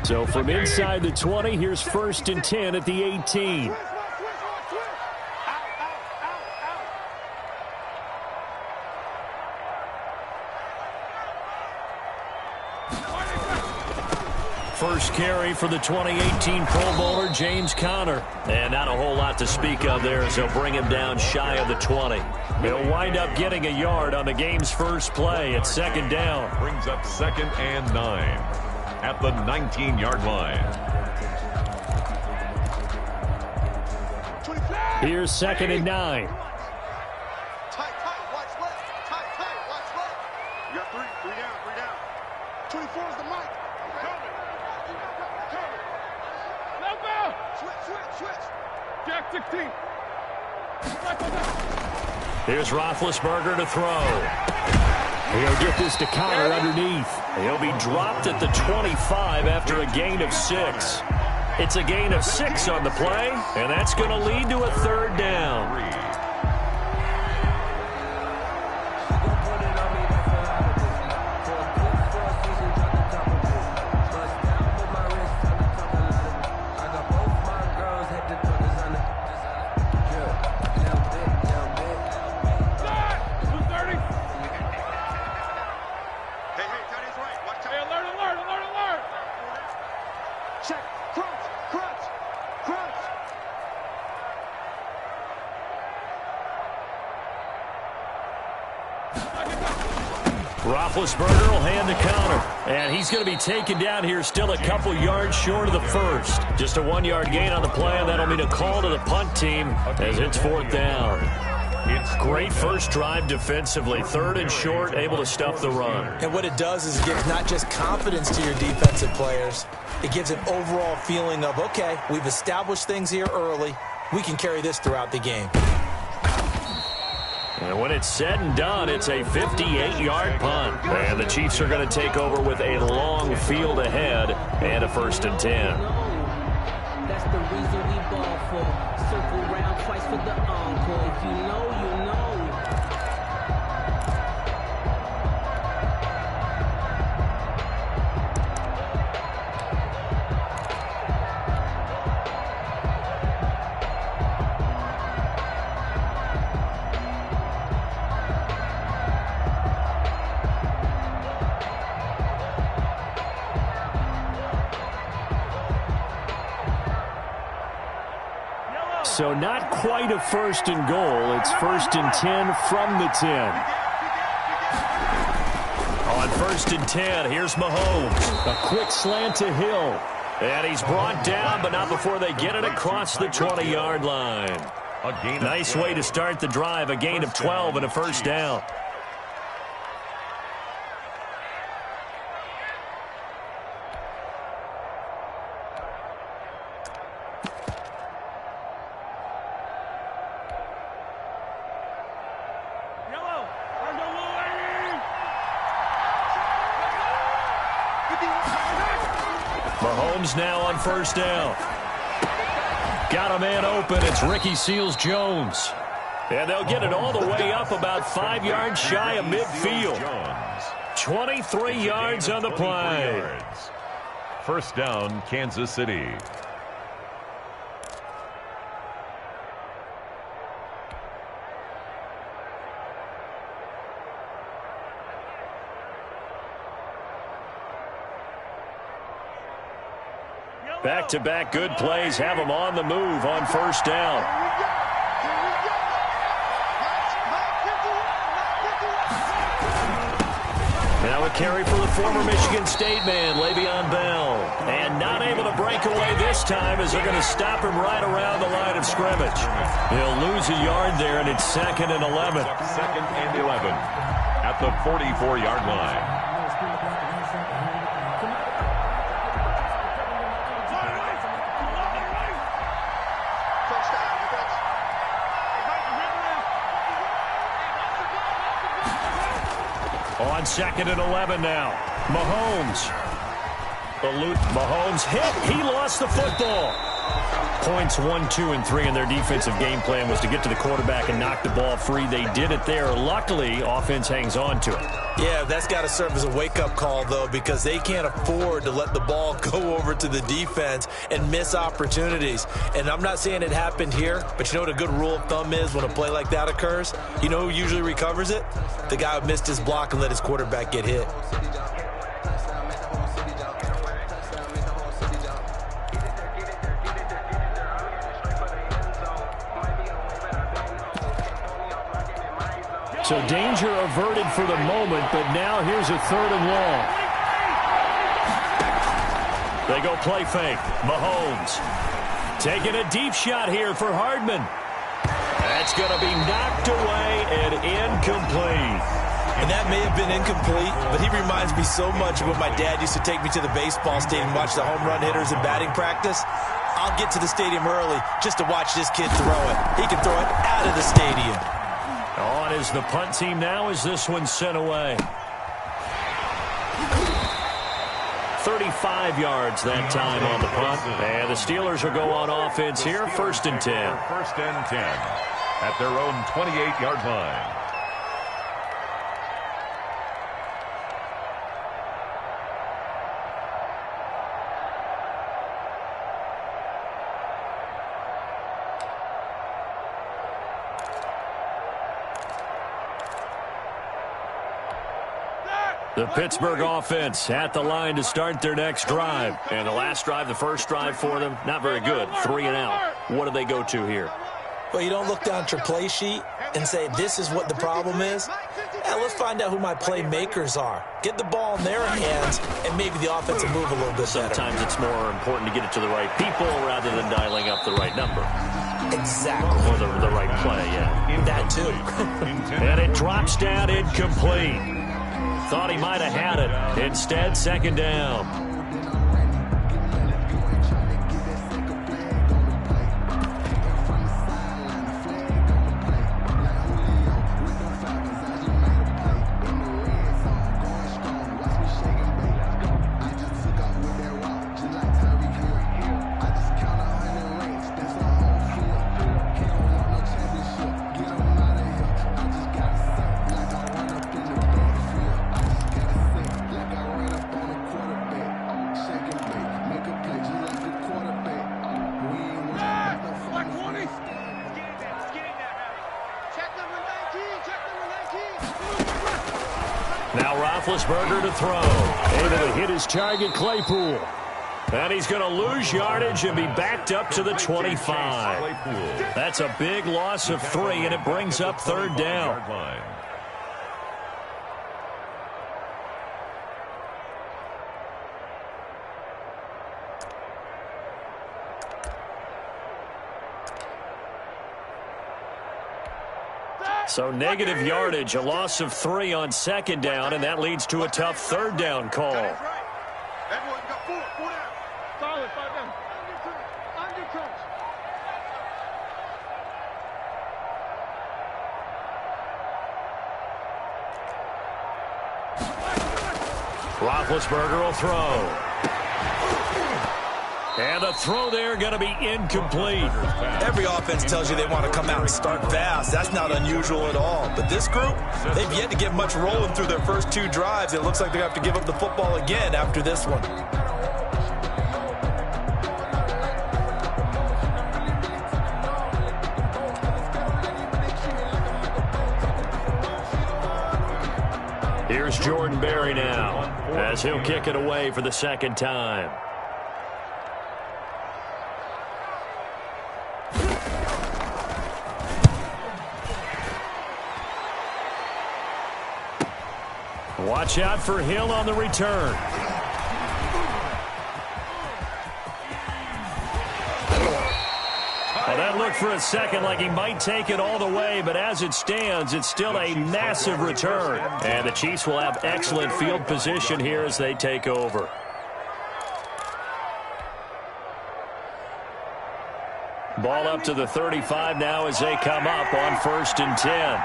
So from inside the 20, here's 1st and 10 at the 18. First carry for the 2018 Pro Bowler, James Conner. And not a whole lot to speak of there as they'll bring him down shy of the 20. He'll wind up getting a yard on the game's first play at 2nd down. Brings up 2nd and 9 at the 19-yard line. Here's 2nd and 9. Tight, watch left. Tight, watch left. You got three down. 24 is the mic. Switch. Jack 16. Here's Roethlisberger to throw. He'll get this to Conner underneath. He'll be dropped at the 25 after a gain of 6. It's a gain of 6 on the play, and that's going to lead to a 3rd down. Roethlisberger will hand to Conner. And he's going to be taken down here still a couple yards short of the 1st. Just a 1-yard gain on the play, and that'll mean a call to the punt team as it's 4th down. It's great first drive defensively. 3rd and short, able to stuff the run. And what it does is it gives not just confidence to your defensive players, it gives an overall feeling of, okay, we've established things here early. We can carry this throughout the game. And when it's said and done, it's a 58-yard punt. And the Chiefs are going to take over with a long field ahead and a 1st and 10. That's the reason we ball for. Circle round twice for the encore. If you know, you know. So not quite a 1st and goal. It's 1st and 10 from the 10. On 1st and 10, here's Mahomes. A quick slant to Hill. And he's brought down, but not before they get it across the 20-yard line. Nice way to start the drive. A gain of 12 and a 1st down. Mahomes now on 1st down. Got a man open. It's Ricky Seals-Jones. And they'll get it all the way up about 5 yards shy of midfield. 23 yards on the play. 1st down, Kansas City. Back-to-back good plays have them on the move on 1st down. Now a carry for the former Michigan State man, Le'Veon Bell. And not able to break away this time as they're going to stop him right around the line of scrimmage. He'll lose a yard there, and it's 2nd and 11. 2nd and 11 at the 44-yard line. On 2nd and 11 now. Mahomes hit. He lost the football. Points 1, 2, and 3 in their defensive game plan was to get to the quarterback and knock the ball free. They did it there. Luckily, offense hangs on to it. Yeah, that's got to serve as a wake-up call, though, because they can't afford to let the ball go over to the defense and miss opportunities. And I'm not saying it happened here, but you know what a good rule of thumb is when a play like that occurs? You know who usually recovers it? The guy who missed his block and let his quarterback get hit. So danger averted for the moment, but now here's a 3rd and long. They go play fake. Mahomes taking a deep shot here for Hardman. That's going to be knocked away and incomplete. And that may have been incomplete, but he reminds me so much of when my dad used to take me to the baseball stadium and watch the home run hitters in batting practice. I'll get to the stadium early just to watch this kid throw it. He can throw it out of the stadium. On is the punt team now as this one's sent away. 35 yards that time on the punt. And the Steelers will go on offense here, 1st and 10. 1st and 10 at their own 28-yard line. The Pittsburgh offense at the line to start their next drive. And the last drive, the first drive for them, not very good. 3 and out. What do they go to here? Well, you don't look down at your play sheet and say, this is what the problem is. Let's find out who my playmakers are. Get the ball in their hands, and maybe the offense will move a little bit better. Sometimes it's more important to get it to the right people rather than dialing up the right number. Exactly. Or the right play, yeah. That too. And it drops down incomplete. Thought he might have had it. Instead, 2nd down. Now Roethlisberger to throw. Able to hit his target, Claypool. And he's going to lose yardage and be backed up to the 25. That's a big loss of 3, and it brings up 3rd down. So negative yardage, a loss of 3 on 2nd down, and that leads to a tough 3rd down call. That's right. Everyone got 4 down. Solid, 5 down. Under coach. Roethlisberger will throw. And the throw there going to be incomplete. Every offense tells you they want to come out and start fast. That's not unusual at all. But this group, they've yet to get much rolling through their first 2 drives. It looks like they have to give up the football again after this one. Here's Jordan Berry now as he'll kick it away for the 2nd time. Watch out for Hill on the return. Well, that looked for a second like he might take it all the way, but as it stands, it's still a massive return. And the Chiefs will have excellent field position here as they take over. Ball up to the 35 now as they come up on 1st and 10.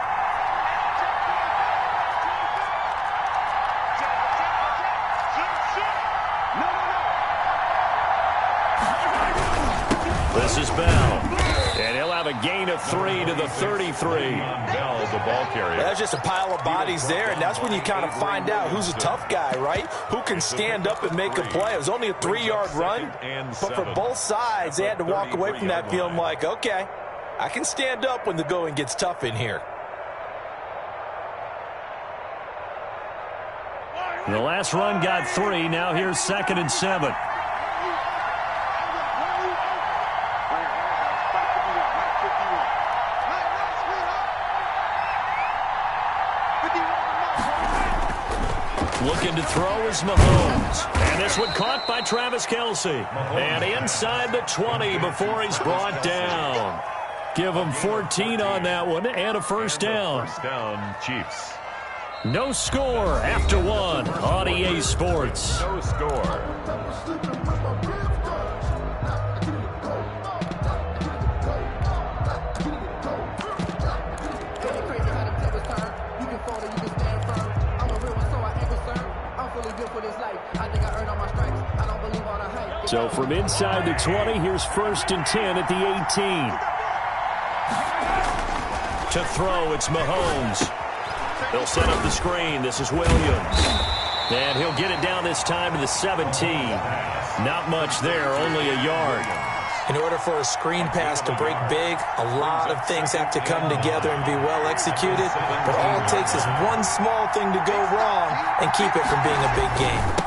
23 to the 33. Bell, the ball carrier. That's just a pile of bodies there, and that's when you kind of find out who's a tough guy, right? Who can stand up and make a play. It was only a 3-yard run, but for both sides, they had to walk away from that feeling like, okay, I can stand up when the going gets tough in here. The last run got 3. Now here's 2nd and 7. Looking to throw is Mahomes. And this one caught by Travis Kelce. And inside the 20 before he's brought down. Give him 14 on that one and a first down. First down, Chiefs. No score after 1 on EA Sports. No score. So from inside the 20, here's 1st and 10 at the 18. To throw, it's Mahomes. They'll set up the screen. This is Williams. And he'll get it down this time to the 17. Not much there, only a yard. In order for a screen pass to break big, a lot of things have to come together and be well executed. But all it takes is one small thing to go wrong and keep it from being a big game.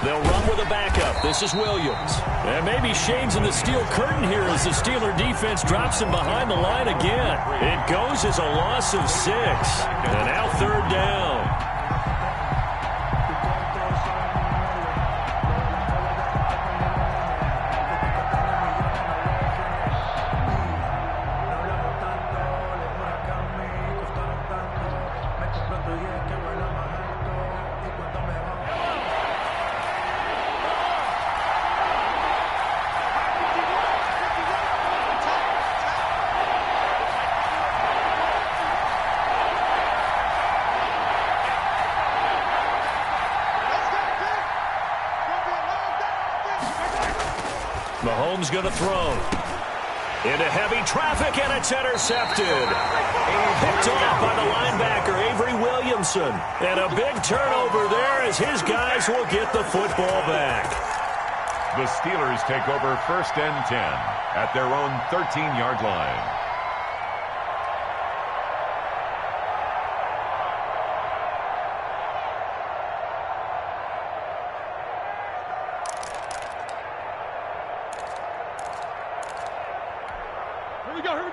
They'll run with a backup. This is Williams. And maybe shades in the steel curtain here as the Steeler defense drops him behind the line again. It goes as a loss of 6. And now 3rd down. Mahomes going to throw. Into heavy traffic, and it's intercepted. Picked off by the linebacker, Avery Williamson. And a big turnover there as his guys will get the football back. The Steelers take over 1st and 10 at their own 13-yard line.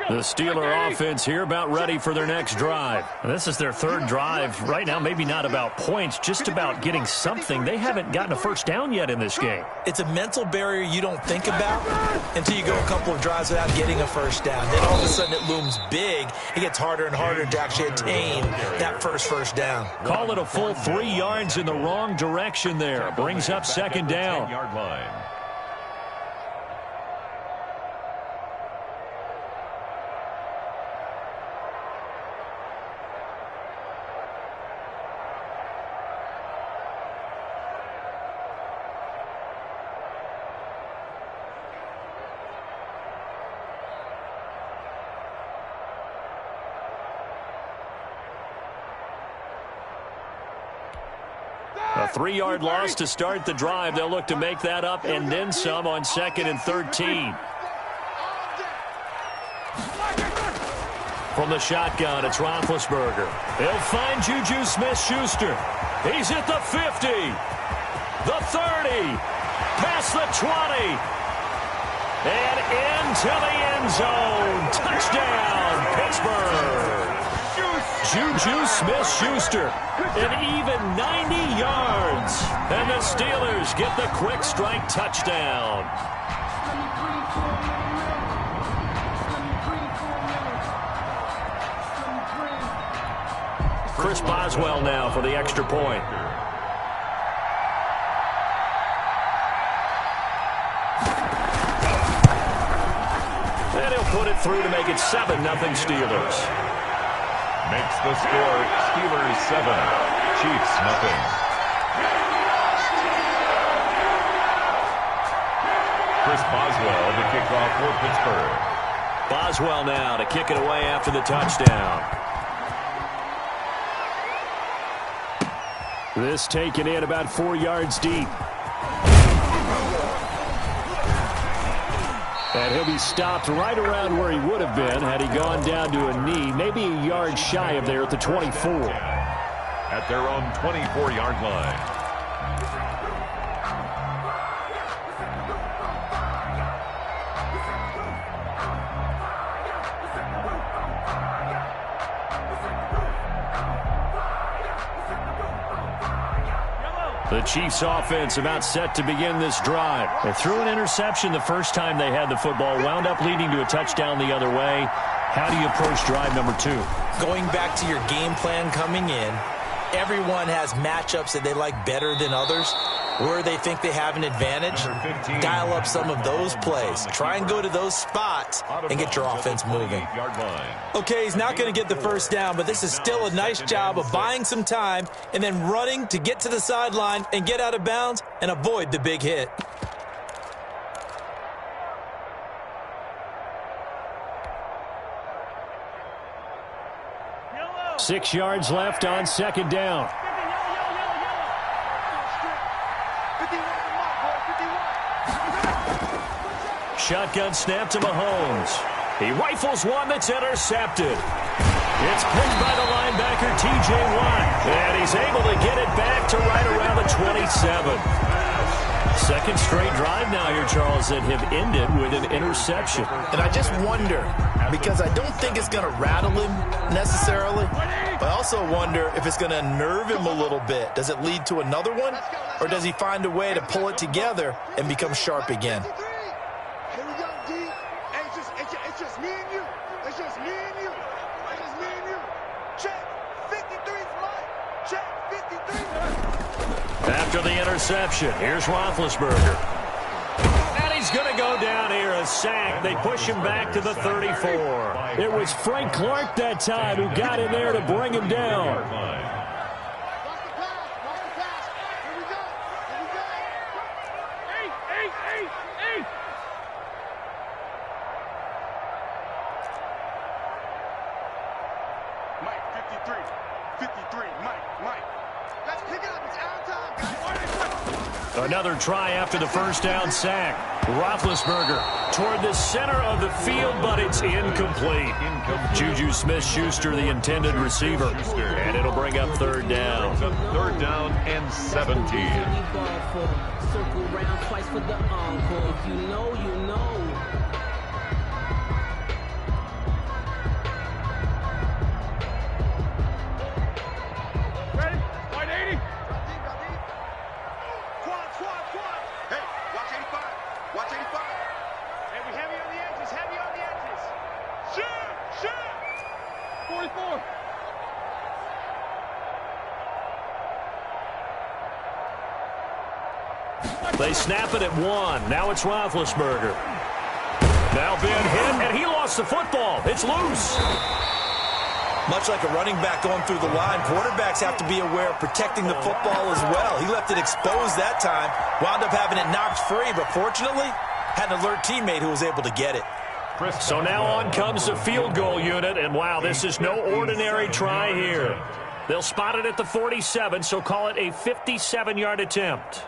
The Steeler offense here about ready for their next drive. This is their 3rd drive. Right now, maybe not about points, just about getting something. They haven't gotten a first down yet in this game. It's a mental barrier you don't think about until you go a couple of drives without getting a first down. Then all of a sudden it looms big. It gets harder and harder to actually attain that first down. Call it a full 3 yards in the wrong direction there. Brings up 2nd down. 10-yard line. A 3-yard loss to start the drive. They'll look to make that up and then some on 2nd and 13. From the shotgun, it's Roethlisberger. He'll find Juju Smith-Schuster. He's at the 50, the 30, past the 20, and into the end zone. Touchdown, Pittsburgh. Juju Smith-Schuster, an even 90 yards. And the Steelers get the quick strike touchdown. Chris Boswell now for the extra point. And he'll put it through to make it 7-0 Steelers. Makes the score Steelers 7, Chiefs nothing. Chris Boswell, the kickoff for Pittsburgh. Boswell now to kick it away after the touchdown. This taken in about 4 yards deep. And he'll be stopped right around where he would have been had he gone down to a knee, maybe a yard shy of there at the 24. At their own 24-yard line. The Chiefs offense about set to begin this drive. They threw an interception the first time they had the football, wound up leading to a touchdown the other way. How do you approach drive number 2? Going back to your game plan coming in, everyone has matchups that they like better than others. Where they think they have an advantage, dial up some of those plays. Try and go to those spots and get your offense moving. Okay, he's not going to get the first down, but this is still a nice job of buying some time and then running to get to the sideline and get out of bounds and avoid the big hit. Yellow. 6 yards left on second down. Shotgun snap to Mahomes. He rifles one that's intercepted. It's picked by the linebacker, T.J. Watt. And he's able to get it back to right around the 27. Second straight drive now here, Charles, that have ended with an interception. And I just wonder, because I don't think it's going to rattle him necessarily, but I also wonder if it's going to unnerve him a little bit. Does it lead to another one, or does he find a way to pull it together and become sharp again? Here we go, D. Hey, it's just me and you. It's just me and you. It's just me and you. Check 53's Mike. Check 53. After the interception, here's Roethlisberger. And he's going to go down here, a sack. They push him back to the 34. It was Frank Clark that time who got in there to bring him down. Here we go. Hey. Mike, 53, Mike. Let's pick it up. It's out of time, guys. Another try after the first down sack. Roethlisberger toward the center of the field, but it's incomplete. Juju Smith-Schuster, the intended receiver. And it'll bring up third down. Third down and 17. Circle round twice for the encore. If you know, you know. Ready? Line 80. Quad. Hey, watch 85. Hey, we heavy on the edges. Shoot. 44. They snap it at 1. Now it's Roethlisberger. Now being hit, and he lost the football. It's loose. Much like a running back going through the line, quarterbacks have to be aware of protecting the football as well. He left it exposed that time, wound up having it knocked free, but fortunately, had an alert teammate who was able to get it. So now on comes the field goal unit, and wow, this is no ordinary try here. They'll spot it at the 47, so call it a 57-yard attempt.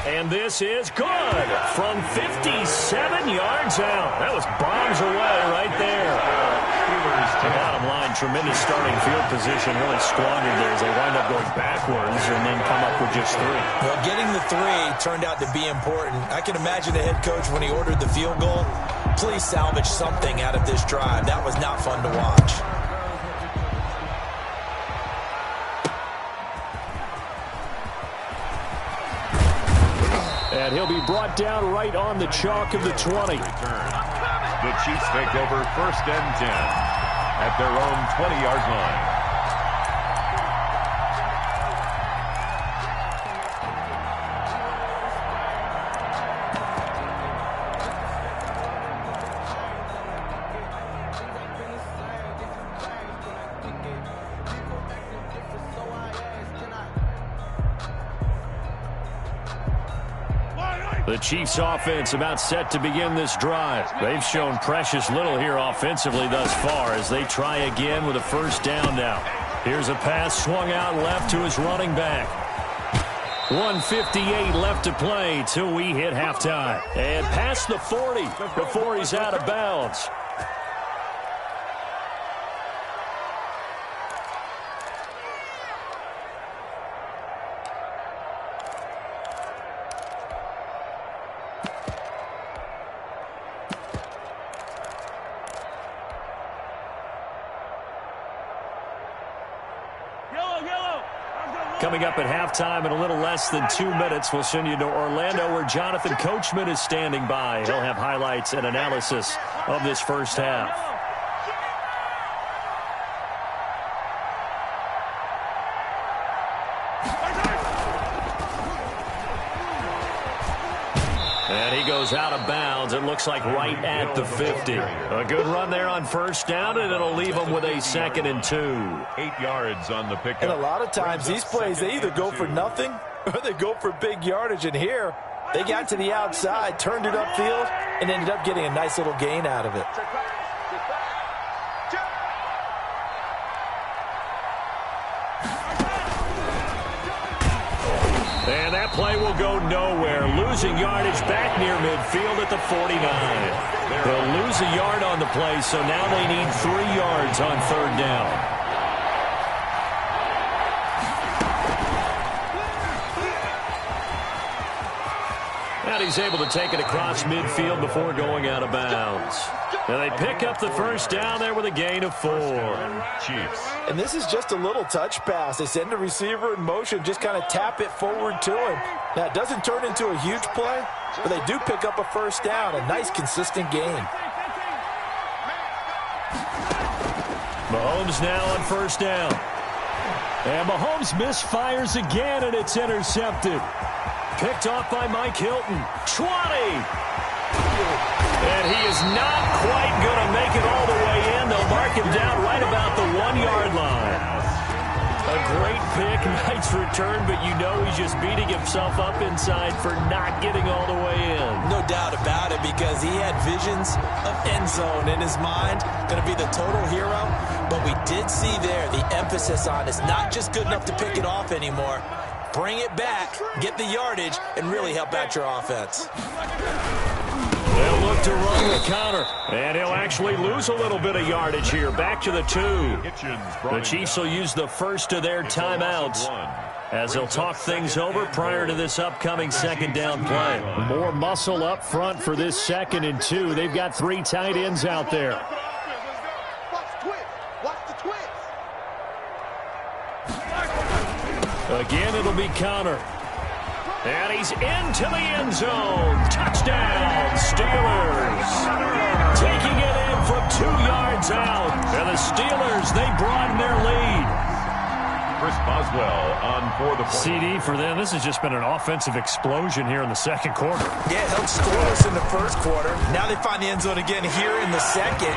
And this is good from 57 yards out. That was bombs away right there. The bottom line, tremendous starting field position, really squandered there as they wind up going backwards and then come up with just 3. Well, getting the 3 turned out to be important. I can imagine the head coach when he ordered the field goal, please salvage something out of this drive. That was not fun to watch. And he'll be brought down right on the chalk of the 20. The Chiefs take over first and 10 at their own 20-yard line. The Chiefs offense about set to begin this drive. They've shown precious little here offensively thus far as they try again with a first down now. Here's a pass swung out left to his running back. 1:58 left to play till we hit halftime. And past the 40 before he's out of bounds. Coming up at halftime in a little less than 2 minutes, we'll send you to Orlando where Jonathan Coachman is standing by. He'll have highlights and analysis of this first half. And he goes out of bounds. It looks like right at the 50. A good run there on first down, and it'll leave him with a 2nd and 2. 8 yards on the pickup. And a lot of times these plays, they either go for nothing or they go for big yardage. And here, they got to the outside, turned it upfield, and ended up getting a nice little gain out of it. And that play will go nowhere. Losing yardage back near midfield at the 49. They'll lose a yard on the play, so now they need 3 yards on third down. And he's able to take it across midfield before going out of bounds. And they pick up the first down there with a gain of 4. Chiefs. And this is just a little touch pass. They send the receiver in motion, just kind of tap it forward to him. Now, it doesn't turn into a huge play, but they do pick up a first down, a nice, consistent gain. Mahomes now on first down. And Mahomes misfires again, and it's intercepted. Picked off by Mike Hilton. 20! And he is not quite going to make it all the way in. They'll mark him down right about the 1-yard line. A great pick, nice return, but you know he's just beating himself up inside for not getting all the way in. No doubt about it, because he had visions of end zone in his mind, going to be the total hero. But we did see there the emphasis on it's not just good enough to pick it off anymore. Bring it back, get the yardage, and really help out your offense. They'll look to run the counter, and he'll actually lose a little bit of yardage here. Back to the 2. The Chiefs will use the first of their timeouts as they'll talk things over prior to this upcoming second down play. More muscle up front for this 2nd and 2. They've got 3 tight ends out there. Again, it'll be counter. And he's into the end zone. Touchdown, Steelers. Taking it in from 2 yards out. And the Steelers, they broaden their lead. Chris Boswell on for the point. CD for them. This has just been an offensive explosion here in the second quarter. Yeah, held scoreless in the first quarter. Now they find the end zone again here in the second.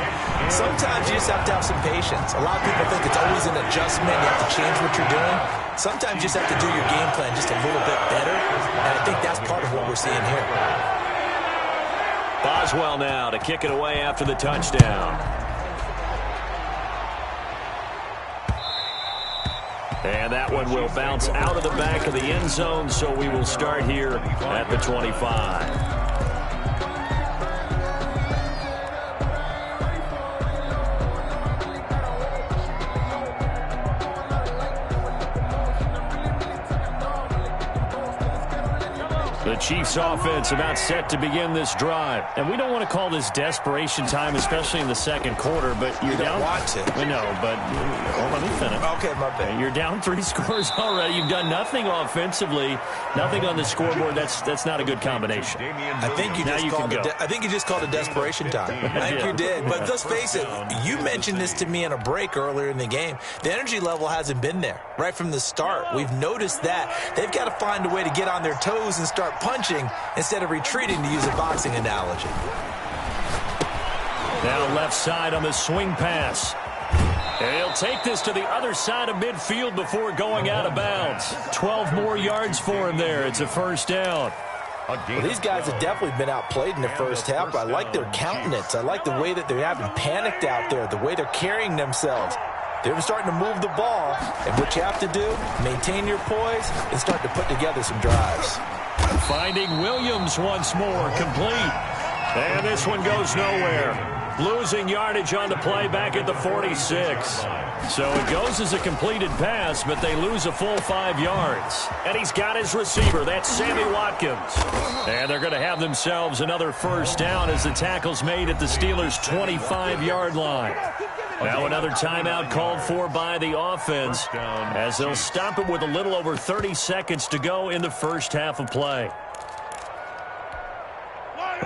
Sometimes you just have to have some patience. A lot of people think it's always an adjustment. You have to change what you're doing. Sometimes you just have to do your game plan just a little bit better. And I think that's part of what we're seeing here. Boswell now to kick it away after the touchdown. And that one will bounce out of the back of the end zone, so we will start here at the 25. The Chiefs offense about set to begin this drive. And we don't want to call this desperation time, especially in the second quarter, but you're down. Want to. I know, but let me finish. Okay, my bad. You're down 3 scores already. You've done nothing offensively, nothing on the scoreboard. That's not a good combination. I think you just called it desperation time. I think you did. But let's face it, you mentioned this to me in a break earlier in the game. The energy level hasn't been there right from the start. We've noticed that. They've got to find a way to get on their toes and start punching instead of retreating, to use a boxing analogy. Now left side on the swing pass. And he'll take this to the other side of midfield before going out of bounds. 12 more yards for him there. It's a first down. Well, these guys have definitely been outplayed in the first half, but I like their countenance. I like the way that they're having panicked out there, the way they're carrying themselves. They're starting to move the ball, and what you have to do, maintain your poise and start to put together some drives. Finding Williams once more, complete. And this one goes nowhere. Losing yardage on the play back at the 46. So it goes as a completed pass, but they lose a full 5 yards. And he's got his receiver. That's Sammy Watkins. And they're going to have themselves another first down as the tackle's made at the Steelers' 25-yard line. Now another timeout called for by the offense as they'll stop it with a little over 30 seconds to go in the first half of play.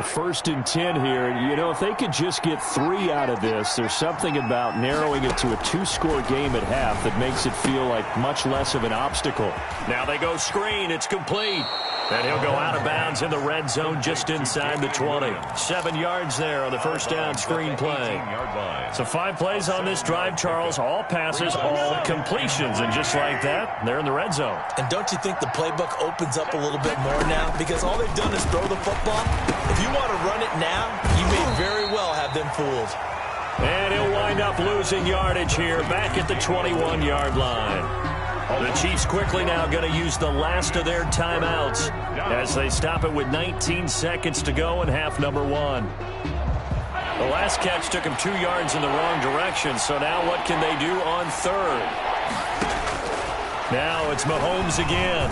First and 10 here. You know, if they could just get 3 out of this, there's something about narrowing it to a 2-score game at half that makes it feel like much less of an obstacle. Now they go screen. It's complete. And he'll go out of bounds in the red zone just inside the 20. 7 yards there on the first down screen play. So 5 plays on this drive, Charles. All passes, all completions. And just like that, they're in the red zone. And don't you think the playbook opens up a little bit more now? Because all they've done is throw the football. If you want to run it now, you may very well have them fooled. And he'll wind up losing yardage here back at the 21-yard line. The Chiefs quickly now going to use the last of their timeouts as they stop it with 19 seconds to go in half number 1. The last catch took him 2 yards in the wrong direction, so now what can they do on third? Now it's Mahomes again.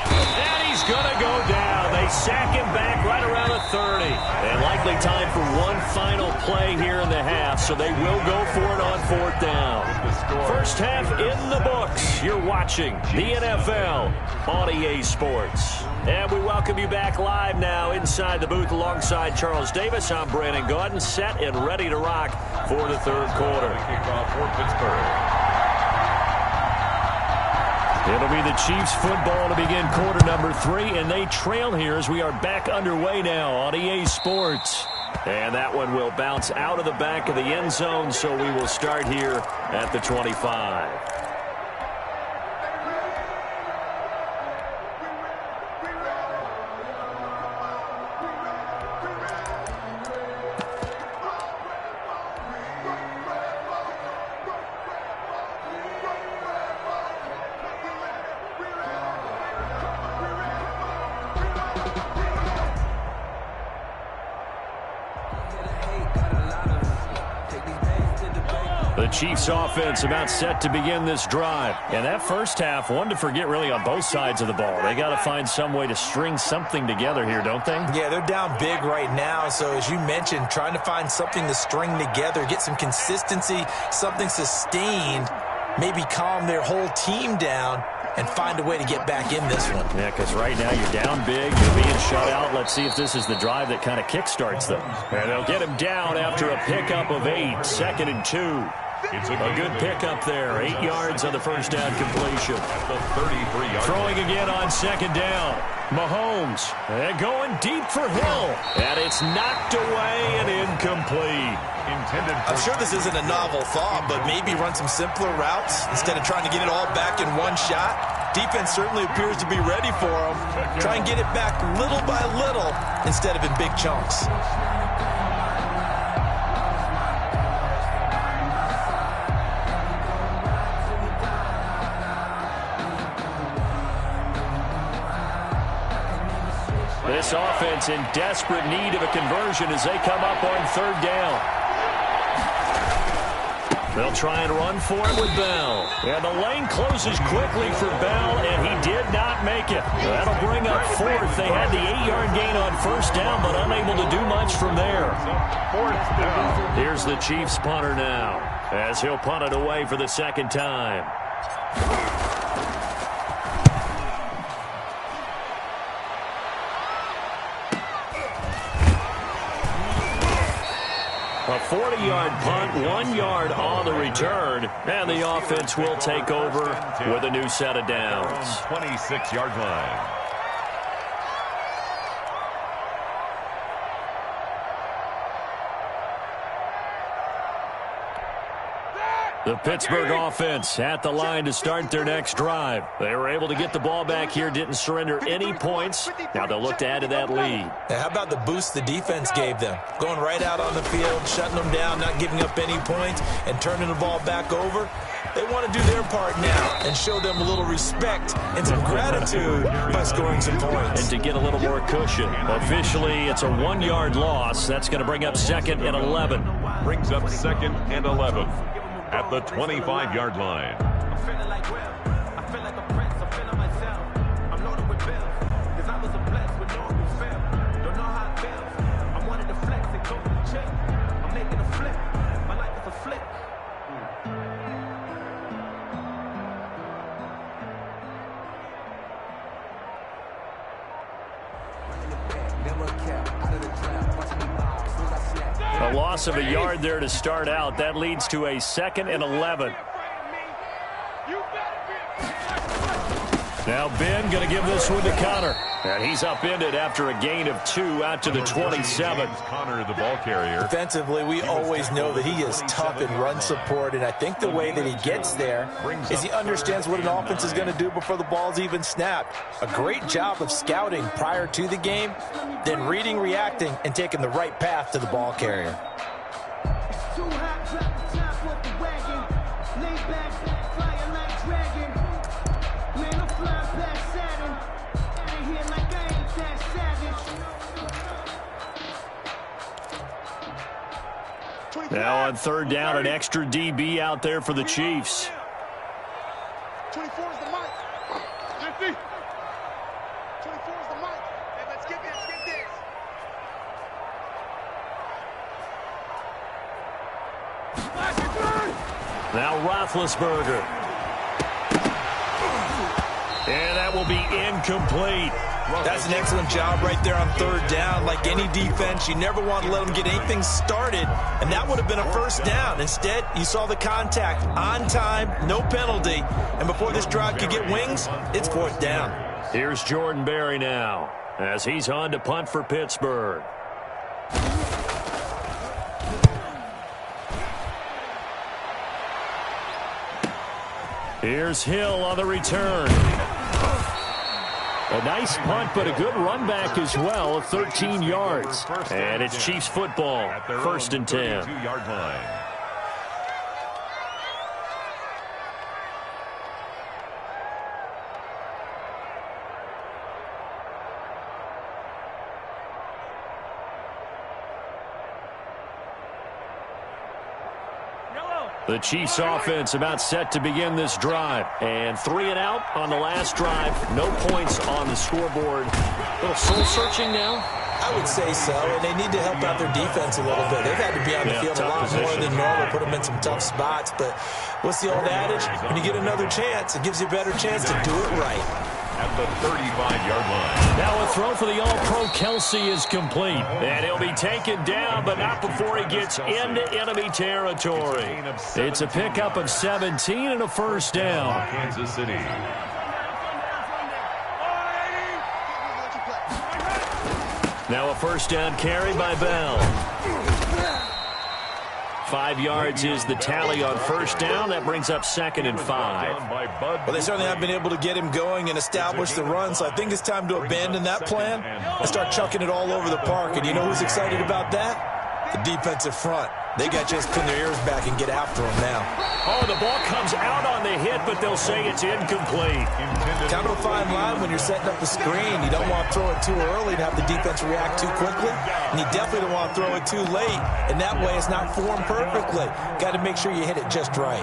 And he's going to go down. They sack him back right around the 30. And likely time for one final play here in the half, so they will go for it on 4th down. First half in the books. You're watching the NFL on EA Sports. And we welcome you back live now inside the booth alongside Charles Davis. I'm Brandon Gaudin, set and ready to rock for the third quarter. Kickoff for Pittsburgh. It'll be the Chiefs football to begin quarter number 3, and they trail here as we are back underway now on EA Sports. And that one will bounce out of the back of the end zone, so we will start here at the 25. The Chiefs offense about set to begin this drive. And that first half, one to forget really on both sides of the ball. They got to find some way to string something together here, don't they? Yeah, they're down big right now. So as you mentioned, trying to find something to string together, get some consistency, something sustained, maybe calm their whole team down and find a way to get back in this one. Yeah, because right now you're down big, you're being shut out. Let's see if this is the drive that kind of kickstarts them. And they'll get him down after a pickup of 8, 2nd and 2. It's a good pickup there. 8 yards on the first down completion. At the 33-yard Throwing again on 2nd down. Mahomes going deep for Hill. And it's knocked away and incomplete. I'm sure this isn't a novel thought, but maybe run some simpler routes instead of trying to get it all back in one shot. Defense certainly appears to be ready for them. Try and get it back little by little instead of in big chunks. This offense in desperate need of a conversion as they come up on 3rd down. They'll try and run for it with Bell. And the lane closes quickly for Bell, and he did not make it. That'll bring up 4th. They had the 8-yard gain on 1st down, but unable to do much from there. 4th down. Here's the Chiefs punter now, as he'll punt it away for the 2nd time. A 40-yard punt, 1 yard on the return, and the offense will take over with a new set of downs. 26-yard line. The Pittsburgh offense at the line to start their next drive. They were able to get the ball back here, didn't surrender any points. Now they'll look to add to that lead. Now, how about the boost the defense gave them? Going right out on the field, shutting them down, not giving up any points, and turning the ball back over. They want to do their part now and show them a little respect and some gratitude by scoring some points. And to get a little more cushion. Officially, it's a 1-yard loss. That's going to bring up 2nd and 11. Brings up 2nd and 11 at the 25-yard line. I'm feeling like Will. I feel like a prince. I'm feeling myself. I'm loaded with bills. Cause I was a blessed with no one feel. Don't know how it feels. I wanted to flex and go to the chick. I'm making a flip. My life is a flip. A loss of a yard there to start out. That leads to a 2nd and 11. Now Ben going to give this one to Connor. And he's upended after a gain of 2 out to the 27. Connor, the ball carrier. Defensively, we always know that he is tough in run support, and I think the way that he gets there is he understands what an offense is going to do before the ball's even snapped. A great job of scouting prior to the game, then reading, reacting, and taking the right path to the ball carrier. Now on 3rd down, an extra DB out there for the Chiefs. 24 is the mic. 24 is the mic. And let's get this. Now Roethlisberger. And that will be incomplete. That's an excellent job right there on 3rd down. Like any defense, you never want to let them get anything started, and that would have been a 1st down. Instead, you saw the contact on time, no penalty, and before this drive could get wings, it's 4th down. Here's Jordan Berry now as he's on to punt for Pittsburgh. Here's Hill on the return. A nice punt, but a good run back as well of 13 yards. And it's Chiefs football, 1st and 10. 32-yard line. The Chiefs offense about set to begin this drive. And 3 and out on the last drive. No points on the scoreboard. A little soul-searching now? I would say so, and they need to help out their defense a little bit. They've had to be on the field a lot more than normal, put them in some tough spots. But what's the old adage? When you get another chance, it gives you a better chance to do it right. At the 35-yard line. Now a throw for the All-Pro Kelsey is complete. And he'll be taken down, but not before he gets into enemy territory. It's a pickup of 17 and a 1st down. Kansas City. Now a 1st down carry by Bell. 5 yards is the tally on 1st down. That brings up 2nd and 5. Well, they certainly have been able to get him going and establish the run, so I think it's time to abandon that plan and start chucking it all over the park. And you know who's excited about that? The defensive front. They got to just pin their ears back and get after him now. Oh, the ball comes out on the hit, but they'll say it's incomplete. Kind of a fine line when you're setting up the screen. You don't want to throw it too early and have the defense react too quickly. And you definitely don't want to throw it too late. And that way it's not formed perfectly. Got to make sure you hit it just right.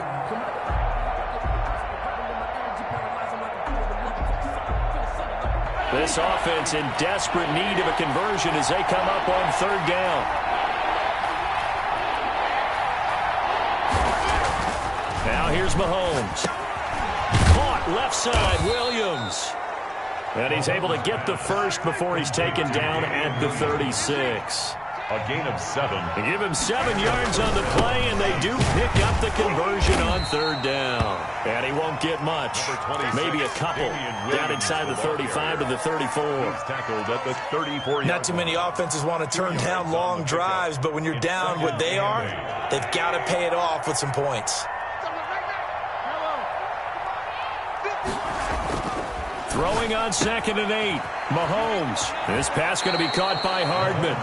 This offense in desperate need of a conversion as they come up on 3rd down. Now here's Mahomes. Caught left side, Williams. And he's able to get the 1st before he's taken down at the 36. A gain of 7. They give him 7 yards on the play, and they do pick up the conversion on 3rd down. And he won't get much. Maybe a couple. Down inside the 35 to the 34. Tackled at the 34. Not too many offenses want to turn down long drives, but when you're down what they are, they've got to pay it off with some points. Throwing on 2nd and 8. Mahomes. This pass going to be caught by Hardman.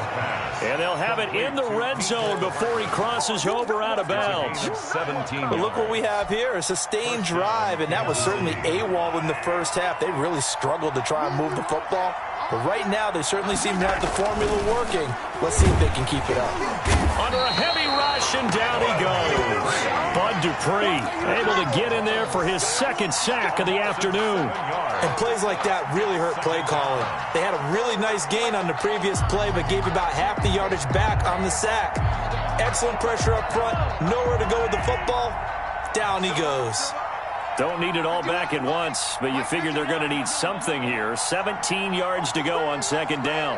And they'll have it in the red zone before he crosses over out of bounds. 17. But look what we have here, a sustained drive, and that was certainly AWOL in the first half. They really struggled to try and move the football. But right now, they certainly seem to have the formula working. Let's see if they can keep it up. Under a heavy rush, and down he goes. Bud Dupree able to get in there for his 2nd sack of the afternoon. And plays like that really hurt play calling. They had a really nice gain on the previous play, but gave about half the yardage back on the sack. Excellent pressure up front. Nowhere to go with the football. Down he goes. Don't need it all back at once, but you figure they're going to need something here. 17 yards to go on 2nd down.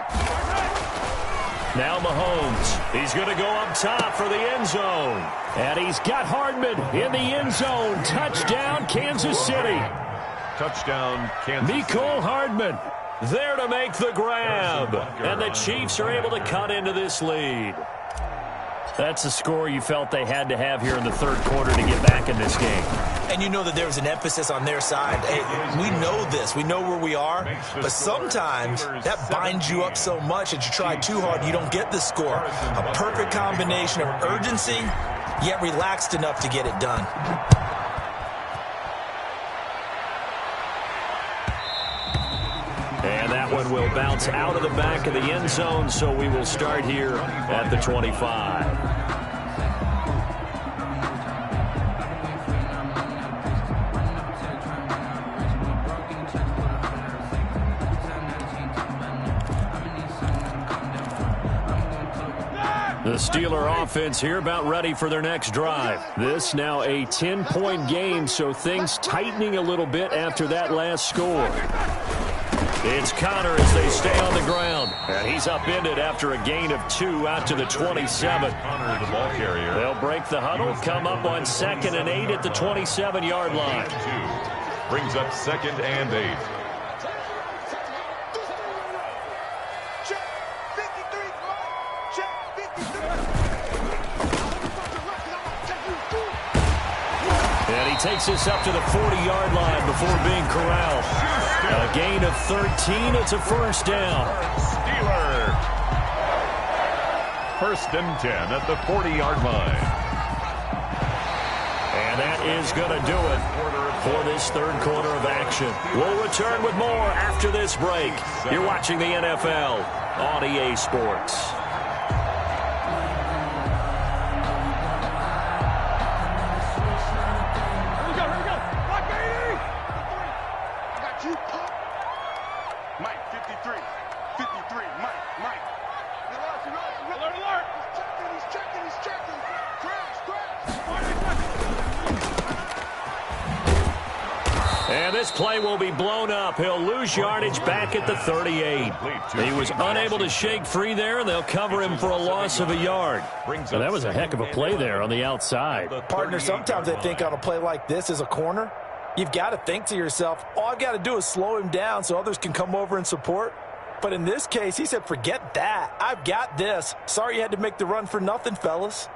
Now Mahomes. He's going to go up top for the end zone. And he's got Hardman in the end zone. Touchdown, Kansas City. Touchdown, Kansas City. Mecole Hardman there to make the grab. And the Chiefs are able to cut into this lead. That's the score you felt they had to have here in the 3rd quarter to get back in this game. And you know that there was an emphasis on their side. Hey, we know this. We know where we are. But sometimes that binds you up so much that you try too hard, you don't get the score. A perfect combination of urgency, yet relaxed enough to get it done. And that one will bounce out of the back of the end zone, so we will start here at the 25. The Steeler offense here about ready for their next drive. This now a 10-point game, so things tightening a little bit after that last score. It's Connor as they stay on the ground. And he's upended after a gain of 2 out to the 27. Connor, the ball carrier. They'll break the huddle, come up on 2nd and 8 at the 27-yard line. 2 brings up 2nd and 8. And he takes this up to the 40-yard line before being corralled. A gain of 13. It's a 1st down. Steeler. 1st and 10 at the 40-yard line. And that is going to do it for this 3rd quarter of action. We'll return with more after this break. You're watching the NFL on EA Sports. And this play will be blown up. He'll lose yardage back at the 38. He was unable to shake free there, and they'll cover him for a loss of a yard. So that was a heck of a play there on the outside. Partner, sometimes I think on a play like this as a corner, you've got to think to yourself, all I've got to do is slow him down so others can come over and support. But in this case, he said, forget that. I've got this. Sorry you had to make the run for nothing, fellas.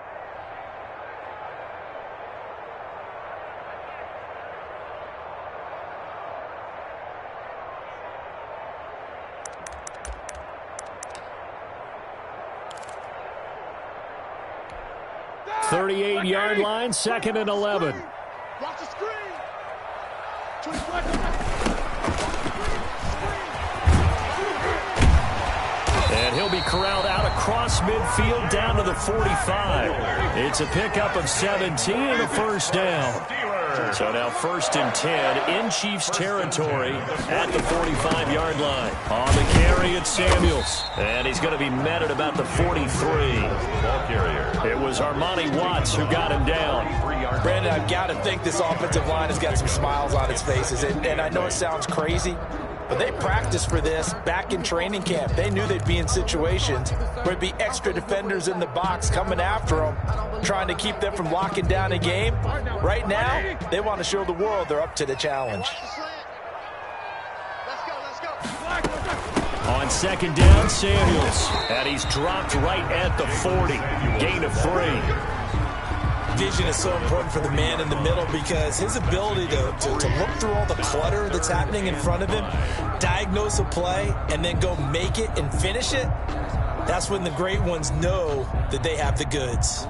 .38-yard line, 2nd and 11. Watch the screen. And he'll be corralled out across midfield down to the 45. It's a pickup of 17 and a 1st down. So now 1st and 10 in Chiefs territory at the 45-yard line. On the carry, it's Samuels. And he's going to be met at about the 43. Ball carrier. It was Armani Watts who got him down. Brandon, I've got to think this offensive line has got some smiles on its faces. And I know it sounds crazy, but they practiced for this back in training camp. They knew they'd be in situations where there'd be extra defenders in the box coming after them, trying to keep them from locking down a game. Right now, they want to show the world they're up to the challenge. On 2nd down, Samuels. And he's dropped right at the 40. Gain of 3. vision is so important for the man in the middle because his ability to look through all the clutter that's happening in front of him, diagnose a play, and then go make it and finish it, that's when the great ones know that they have the goods.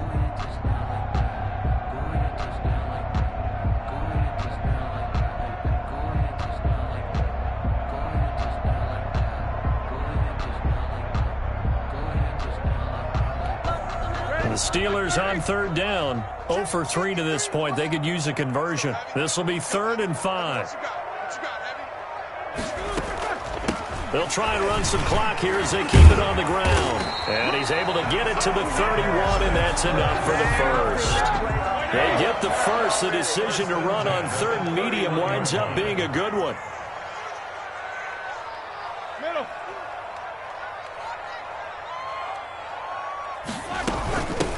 The Steelers on third down, 0 for 3 to this point. They could use a conversion. This will be 3rd and 5. They'll try and run some clock here as they keep it on the ground. And he's able to get it to the 31, and that's enough for the first. They get the first. The decision to run on 3rd and medium winds up being a good one.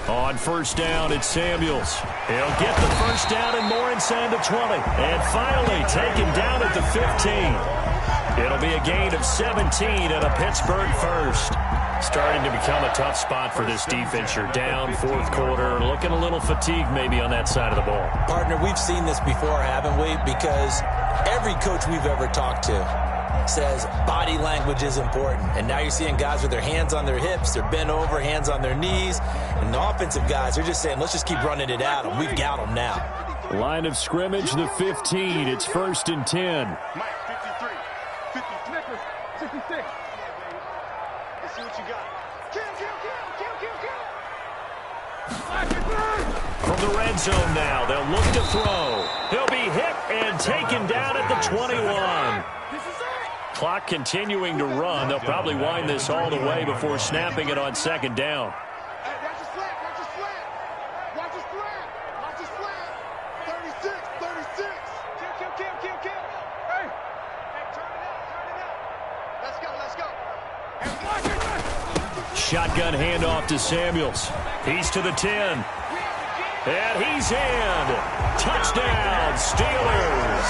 On first down, it's Samuels. He'll get the first down and more inside the 20. And finally taken down at the 15. It'll be a gain of 17 and a Pittsburgh first. Starting to become a tough spot for this defense. You're down, 4th quarter, looking a little fatigued maybe on that side of the ball. Partner, we've seen this before, haven't we? Because every coach we've ever talked to says body language is important. And now you're seeing guys with their hands on their hips, they're bent over, hands on their knees. And the offensive guys are just saying, let's just keep running it at them. We've got them now. Line of scrimmage, the 15. It's 1st and 10. Mike, 53, 50, Snickers, 66. Let's see what you got. Kill. From the red zone now, they'll look to throw. He'll be hit and taken down at the 21. Clock continuing to run. They'll probably wind this all the way before snapping it on 2nd down. Hey, watch his flat. Watch his flat. 36. Kill. Hey, turn it out. Let's go. Shotgun handoff to Samuels. He's to the 10. And he's in. Touchdown, Steelers.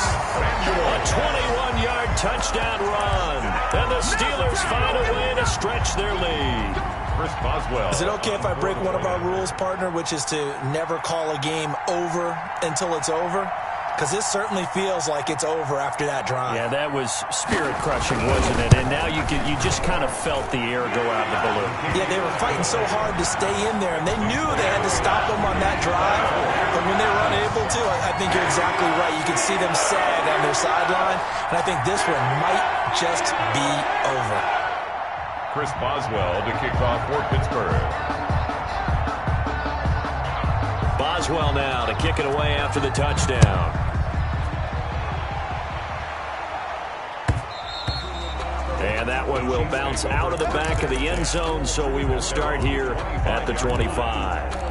A 21-yard touchdown run. And the Steelers find a way to stretch their lead. Chris Boswell. Is it okay if I break one of our rules, partner, which is to never call a game over until it's over? Because this certainly feels like it's over after that drive. Yeah, that was spirit-crushing, wasn't it? And now you just kind of felt the air go out of the balloon. Yeah, they were fighting so hard to stay in there, and they knew they had to stop them on that drive. But when they were unable to, I think you're exactly right. You could see them sag on their sideline, and I think this one might just be over. Chris Boswell to kick off for Pittsburgh. Boswell now to kick it away after the touchdown. And that one will bounce out of the back of the end zone, so we will start here at the 25.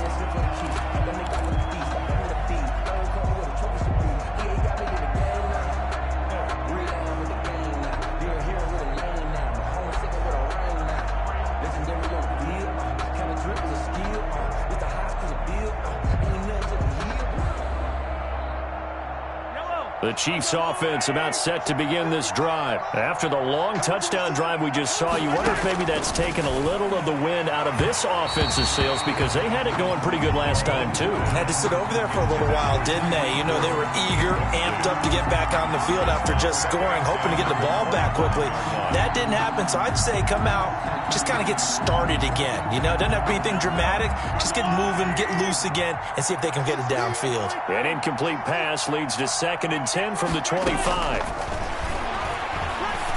The Chiefs offense about set to begin this drive. After the long touchdown drive we just saw, you wonder if maybe that's taken a little of the wind out of this offense's sails because they had it going pretty good last time too. Had to sit over there for a little while, didn't they? You know, they were eager, amped up to get back on the field after just scoring, hoping to get the ball back quickly. That didn't happen, so I'd say come out, just kind of get started again. You know, it doesn't have to be anything dramatic. Just get moving, get loose again, and see if they can get it downfield. An incomplete pass leads to 2nd and 10 from the 25.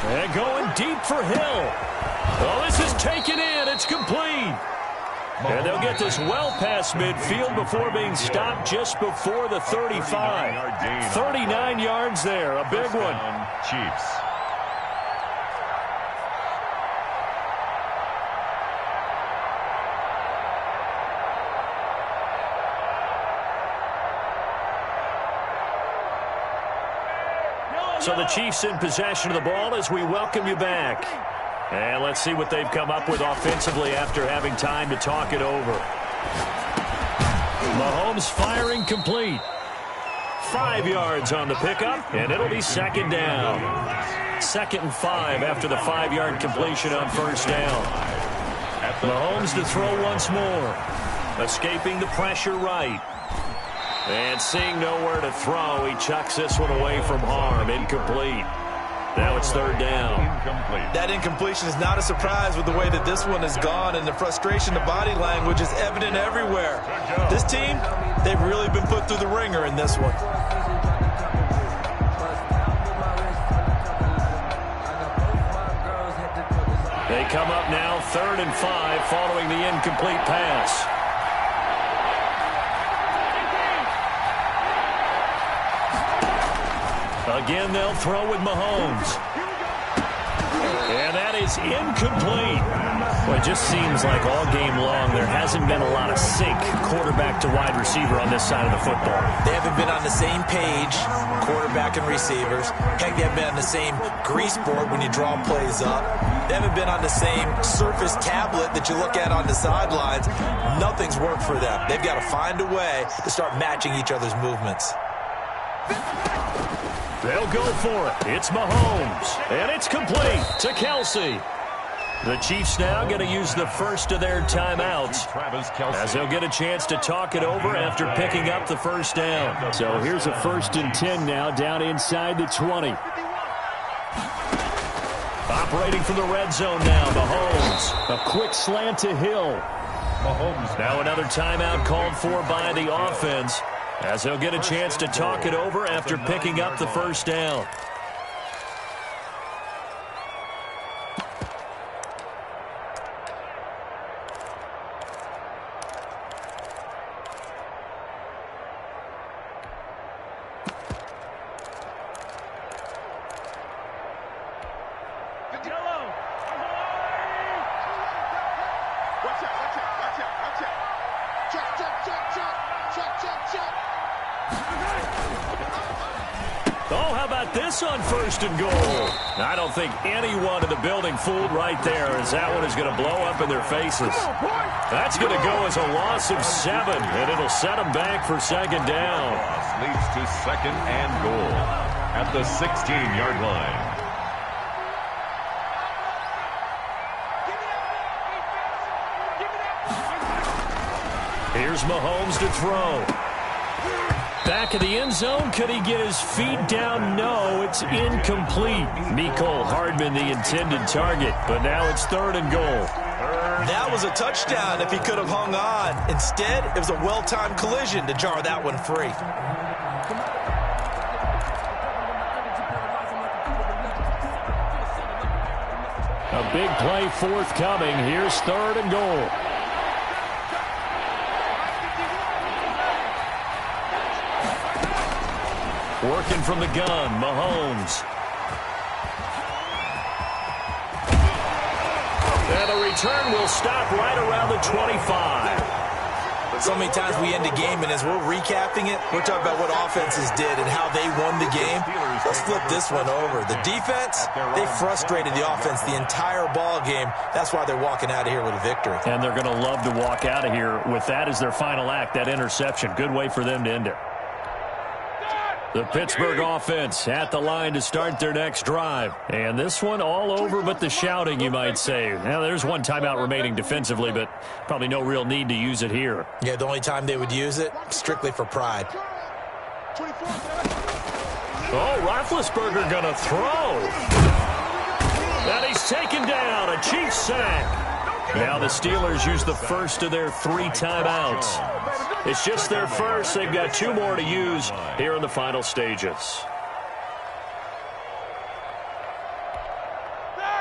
And going deep for Hill. Oh, this is taken in. It's complete. And they'll get this well past midfield before being stopped just before the 35. 39 yards there. A big one. Chiefs. So the Chiefs in possession of the ball as we welcome you back. And let's see what they've come up with offensively after having time to talk it over. Mahomes firing complete. 5 yards on the pickup, and it'll be 2nd down. 2nd and 5 after the 5-yard completion on first down. At Mahomes to throw once more. Escaping the pressure right. And seeing nowhere to throw, he chucks this one away from harm. Incomplete. Now it's third down. That incompletion is not a surprise with the way that this one has gone, and the frustration, the body language is evident everywhere. This team, they've really been put through the ringer in this one. They come up now 3rd and 5 following the incomplete pass. Again, they'll throw with Mahomes. And that is incomplete. Well, it just seems like all game long there hasn't been a lot of sync quarterback to wide receiver on this side of the football. They haven't been on the same page, quarterback and receivers. Heck, they haven't been on the same grease board when you draw plays up. They haven't been on the same surface tablet that you look at on the sidelines. Nothing's worked for them. They've got to find a way to start matching each other's movements. They'll go for it. It's Mahomes. And it's complete to Kelsey. The Chiefs now going to use the first of their timeouts as they'll get a chance to talk it over after picking up the first down. So here's a 1st and 10 now down inside the 20. Operating from the red zone now, Mahomes. A quick slant to Hill. Mahomes. Now another timeout called for by the offense as they'll get a chance to talk it over after picking up the first down. Oh, how about this on 1st and goal? I don't think anyone in the building fooled right there, as that one is going to blow up in their faces. That's going to go as a loss of 7, and it'll set them back for 2nd down. Leads to 2nd and goal at the 16-yard line. Here's Mahomes to throw. Back of the end zone. Could he get his feet down? No, it's incomplete. Mecole Hardman, the intended target, but now it's 3rd and goal. That was a touchdown if he could have hung on. Instead, it was a well-timed collision to jar that one free. A big play forthcoming. Here's 3rd and goal. Working from the gun, Mahomes. And the return will stop right around the 25. So many times we end a game, and as we're recapping it, we're talking about what offenses did and how they won the game. Let's flip this one over. The defense, they frustrated the offense the entire ball game. That's why they're walking out of here with a victory. And they're going to love to walk out of here with that as their final act, that interception. Good way for them to end it. The Pittsburgh offense at the line to start their next drive. And this one all over but the shouting, you might say. Now, there's one timeout remaining defensively, but probably no real need to use it here. Yeah, the only time they would use it, strictly for pride. Oh, Roethlisberger going to throw. And he's taken down. A Chiefs sack. Now the Steelers use the first of their 3 timeouts. It's just their first. They've got 2 more to use here in the final stages.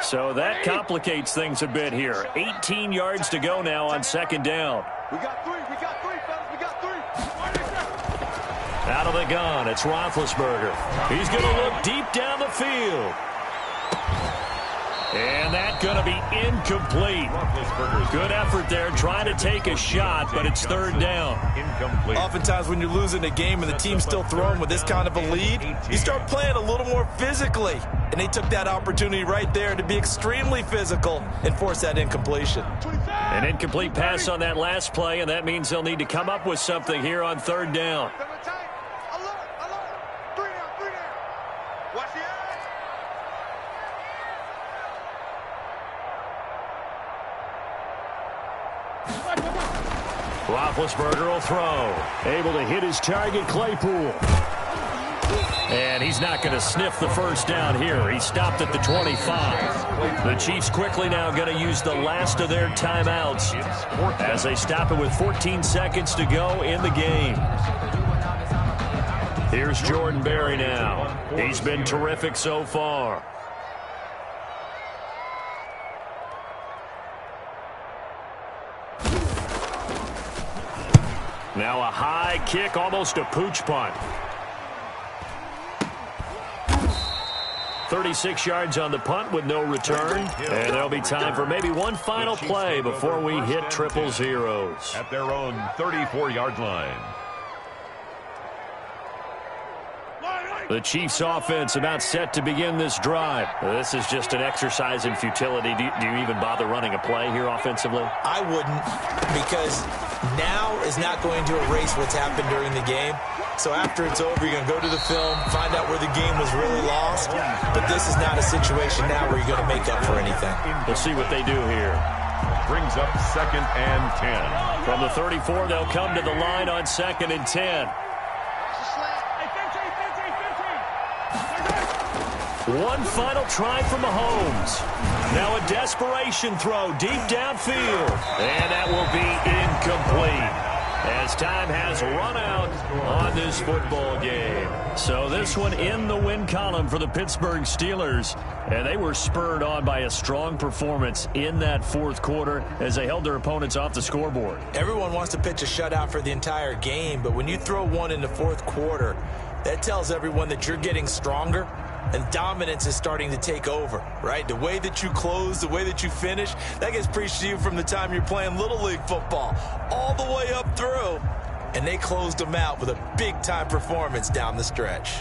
So that complicates things a bit here. 18 yards to go now on 2nd down. We got 3, fellas. We got 3. Out of the gun, it's Roethlisberger. He's going to look deep down the field. And that's going to be incomplete. Good effort there, trying to take a shot, but it's 3rd down. Incomplete. Oftentimes when you're losing a game and the team's still throwing with this kind of a lead, you start playing a little more physically. And they took that opportunity right there to be extremely physical and force that incompletion. An incomplete pass on that last play, and that means they'll need to come up with something here on 3rd down. Watch the eyes. Roethlisberger will throw. Able to hit his target, Claypool. And he's not going to sniff the first down here. He stopped at the 25. The Chiefs quickly now going to use the last of their timeouts as they stop it with 14 seconds to go in the game. Here's Jordan Berry now. He's been terrific so far. Now a high kick, almost a pooch punt. 36 yards on the punt with no return. And there'll be time for maybe one final play before we hit triple zeros. At their own 34-yard line. The Chiefs offense about set to begin this drive. This is just an exercise in futility. Do you even bother running a play here offensively? I wouldn't, because now is not going to erase what's happened during the game. So after it's over, you're going to go to the film, find out where the game was really lost. But this is not a situation now where you're going to make up for anything. We'll see what they do here. Brings up 2nd and 10. From the 34, they'll come to the line on 2nd and 10. One final try from Mahomes. Now a desperation throw deep downfield. And that will be incomplete as time has run out on this football game. So this one in the win column for the Pittsburgh Steelers. And they were spurred on by a strong performance in that fourth quarter as they held their opponents off the scoreboard. Everyone wants to pitch a shutout for the entire game, but when you throw one in the fourth quarter, that tells everyone that you're getting stronger. And dominance is starting to take over, right? The way that you close, the way that you finish, that gets preached to you from the time you're playing Little League football all the way up through. And they closed them out with a big-time performance down the stretch.